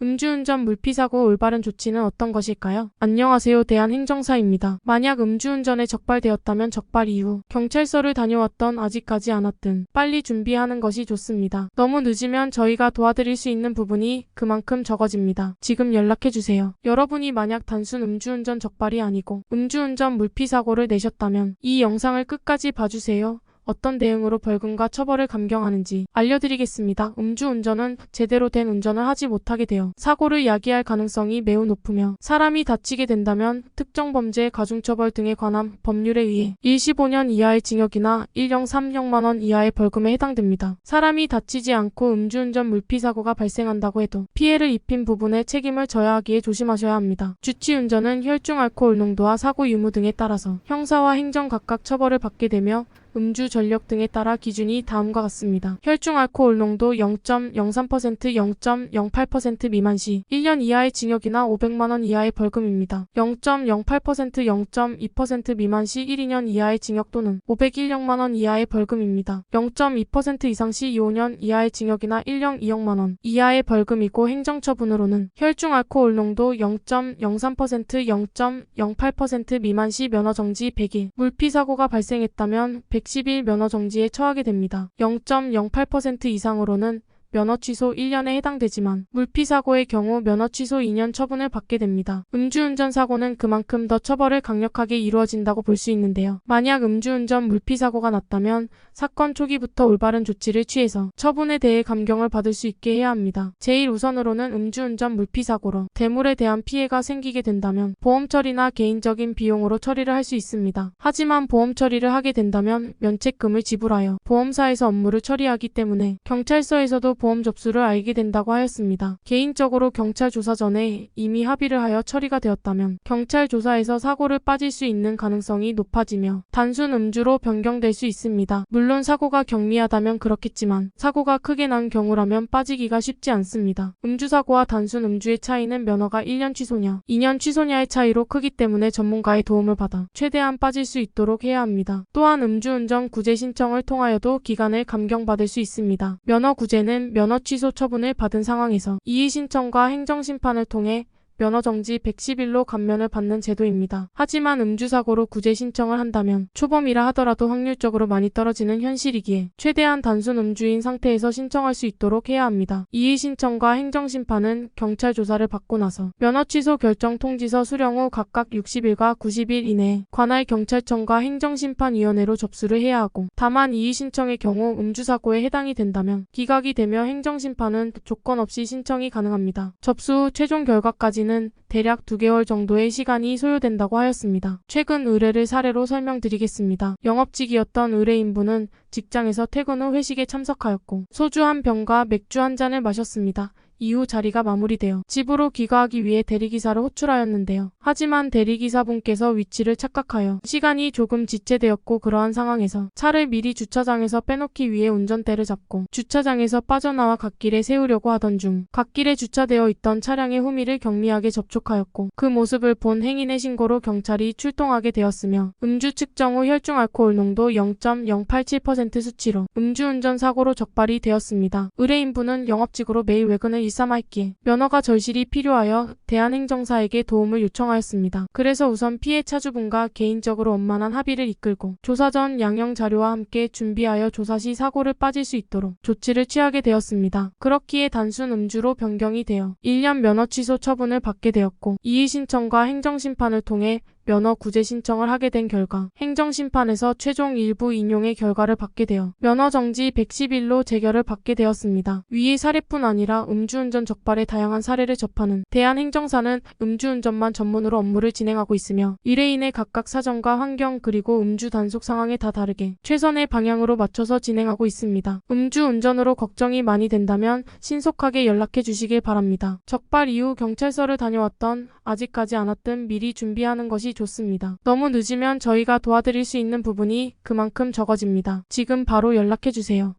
음주운전 물피사고 올바른 조치는 어떤 것일까요? 안녕하세요. 대한행정사입니다. 만약 음주운전에 적발되었다면 적발 이후 경찰서를 다녀왔던 아직까지 않았든 빨리 준비하는 것이 좋습니다. 너무 늦으면 저희가 도와드릴 수 있는 부분이 그만큼 적어집니다. 지금 연락해주세요. 여러분이 만약 단순 음주운전 적발이 아니고 음주운전 물피사고를 내셨다면 이 영상을 끝까지 봐주세요. 어떤 대응으로 벌금과 처벌을 감경하는지 알려드리겠습니다. 음주운전은 제대로 된 운전을 하지 못하게 되어 사고를 야기할 가능성이 매우 높으며 사람이 다치게 된다면 특정 범죄 가중처벌 등에 관한 법률에 의해 15년 이하의 징역이나 1형 300만 원 이하의 벌금에 해당됩니다. 사람이 다치지 않고 음주운전 물피사고가 발생한다고 해도 피해를 입힌 부분에 책임을 져야 하기에 조심하셔야 합니다. 주치운전은 혈중 알코올 농도와 사고 유무 등에 따라서 형사와 행정 각각 처벌을 받게 되며 음주 전력 등에 따라 기준이 다음과 같습니다. 혈중 알코올 농도 0.03%, 0.08% 미만 시 1년 이하의 징역이나 500만 원 이하의 벌금입니다. 0.08%, 0.2% 미만 시 2년 이하의 징역 또는 501만 원 이하의 벌금입니다. 0.2% 이상 시 5년 이하의 징역이나 1년 2억만 원 이하의 벌금이고 행정처분으로는 혈중 알코올 농도 0.03%, 0.08% 미만 시 면허 정지 100일, 물피사고가 발생했다면 110일 면허 정지에 처하게 됩니다. 0.08% 이상으로는 면허 취소 1년에 해당되지만 물피사고의 경우 면허 취소 2년 처분을 받게 됩니다. 음주운전 사고는 그만큼 더 처벌을 강력하게 이루어진다고 볼 수 있는데요. 만약 음주운전 물피사고가 났다면 사건 초기부터 올바른 조치를 취해서 처분에 대해 감경을 받을 수 있게 해야 합니다. 제일 우선으로는 음주운전 물피사고로 대물에 대한 피해가 생기게 된다면 보험 처리나 개인적인 비용으로 처리를 할 수 있습니다. 하지만 보험 처리를 하게 된다면 면책금을 지불하여 보험사에서 업무를 처리하기 때문에 경찰서에서도 보험 접수를 알게 된다고 하였습니다. 개인적으로 경찰 조사 전에 이미 합의를 하여 처리가 되었다면 경찰 조사에서 사고를 빠질 수 있는 가능성이 높아지며 단순 음주로 변경될 수 있습니다. 물론 사고가 경미하다면 그렇겠지만 사고가 크게 난 경우라면 빠지기가 쉽지 않습니다. 음주사고와 단순 음주의 차이는 면허가 1년 취소냐 2년 취소냐의 차이로 크기 때문에 전문가의 도움을 받아 최대한 빠질 수 있도록 해야 합니다. 또한 음주운전 구제 신청을 통하여도 기간을 감경받을 수 있습니다. 면허 구제는 면허 취소 처분을 받은 상황에서 이의 신청과 행정심판을 통해 면허 정지 110일로 감면을 받는 제도입니다. 하지만 음주사고로 구제 신청을 한다면 초범이라 하더라도 확률적으로 많이 떨어지는 현실이기에 최대한 단순 음주인 상태에서 신청할 수 있도록 해야 합니다. 이의 신청과 행정심판은 경찰 조사를 받고 나서 면허 취소 결정 통지서 수령 후 각각 60일과 90일 이내에 관할 경찰청과 행정심판위원회로 접수를 해야 하고 다만 이의 신청의 경우 음주사고에 해당이 된다면 기각이 되며 행정심판은 조건 없이 신청이 가능합니다. 접수 후 최종 결과까지 는 대략 2개월 정도의 시간이 소요된다고 하였습니다. 최근 의뢰를 사례로 설명드리겠습니다. 영업직이었던 의뢰인분은 직장에서 퇴근 후 회식에 참석하였고 소주 한 병과 맥주 한 잔을 마셨습니다. 이후 자리가 마무리되어 집으로 귀가하기 위해 대리기사를 호출하였는데요. 하지만 대리기사분께서 위치를 착각하여 시간이 조금 지체되었고 그러한 상황에서 차를 미리 주차장에서 빼놓기 위해 운전대를 잡고 주차장에서 빠져나와 갓길에 세우려고 하던 중 갓길에 주차되어 있던 차량의 후미를 경미하게 접촉하였고 그 모습을 본 행인의 신고로 경찰이 출동하게 되었으며 음주 측정 후 혈중 알코올 농도 0.087% 수치로 음주운전 사고로 적발이 되었습니다. 의뢰인분은 영업직으로 매일 외근을 일삼았기에 면허가 절실히 필요하여 대한행정사에게 도움을 요청하였습니다. 그래서 우선 피해 차주분과 개인적으로 원만한 합의를 이끌고 조사 전 양형 자료와 함께 준비하여 조사 시 사고를 빠질 수 있도록 조치를 취하게 되었습니다. 그렇기에 단순 음주로 변경이 되어 1년 면허 취소 처분을 받게 되었고 이의 신청과 행정심판을 통해 면허 구제 신청을 하게 된 결과 행정심판에서 최종 일부 인용의 결과를 받게 되어 면허 정지 110일로 재결을 받게 되었습니다. 위의 사례뿐 아니라 음주운전 적발의 다양한 사례를 접하는 대한행정사는 음주운전만 전문으로 업무를 진행하고 있으며 의뢰인의 각각 사정과 환경 그리고 음주 단속 상황에 다 다르게 최선의 방향으로 맞춰서 진행하고 있습니다. 음주운전으로 걱정이 많이 된다면 신속하게 연락해 주시길 바랍니다. 적발 이후 경찰서를 다녀왔던 아직까지 않았든 미리 준비하는 것이 좋습니다. 너무 늦으면 저희가 도와드릴 수 있는 부분이 그만큼 적어집니다. 지금 바로 연락해주세요.